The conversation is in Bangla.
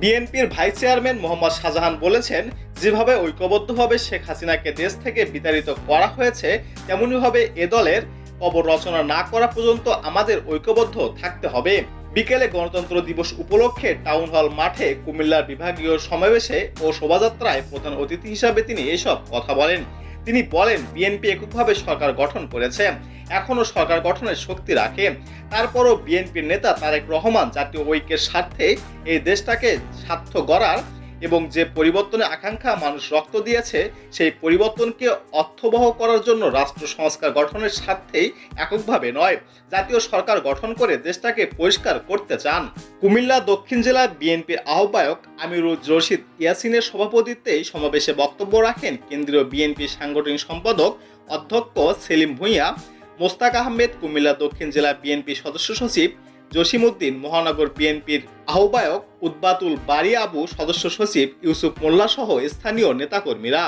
বিএনপির ভাইস চেয়ারম্যান মোহাম্মদ শাহজাহান বলেছেন, যেভাবে ঐক্যবদ্ধভাবে শেখ হাসিনাকে দেশ থেকে বিতাড়িত করা হয়েছে, তেমনিভাবে এ দলের কবর রচনা না করা পর্যন্ত আমাদের ঐক্যবদ্ধ থাকতে হবে। বিকেলে গণতন্ত্র দিবস উপলক্ষে টাউন হল মাঠে কুমিল্লার বিভাগীয় সমাবেশে ও শোভাযাত্রায় প্রধান অতিথি হিসাবে তিনি এসব কথা বলেন। তিনি বলেন, বিএনপি এককভাবে সরকার গঠন করেছে, এখনো সরকার গঠনের শক্তি রাখে। তারপরও বিএনপির নেতা তারেক রহমান জাতীয় ঐক্যের স্বার্থে এই দেশটাকে স্বার্থ গড়ার এবং যে পরিবর্তনের আকাঙ্ক্ষা মানুষ রক্ত দিয়েছে, সেই পরিবর্তনকে অর্থবহ করার জন্য রাষ্ট্র সংস্কার গঠনের স্বার্থেই এককভাবে নয়, জাতীয় সরকার গঠন করে দেশটাকে পরিষ্কার করতে চান। কুমিল্লা দক্ষিণ জেলা বিএনপির আহ্বায়ক আমিরুল রশিদ ইয়াসিনের সভাপতিত্বে সমাবেশে বক্তব্য রাখেন কেন্দ্রীয় বিএনপি সাংগঠনিক সম্পাদক অধ্যক্ষ সেলিম ভূঁইয়া, মোস্তাক আহমেদ কুমিল্লা দক্ষিণ জেলা বিএনপি সদস্য সচিব জসিমউদ্দিন, মহানগর বিএনপির আহ্বায়ক উদ্বাতুল বারী আবু, সদস্য সচিব ইউসুফ মোল্লা সহ স্থানীয় নেতাকর্মীরা।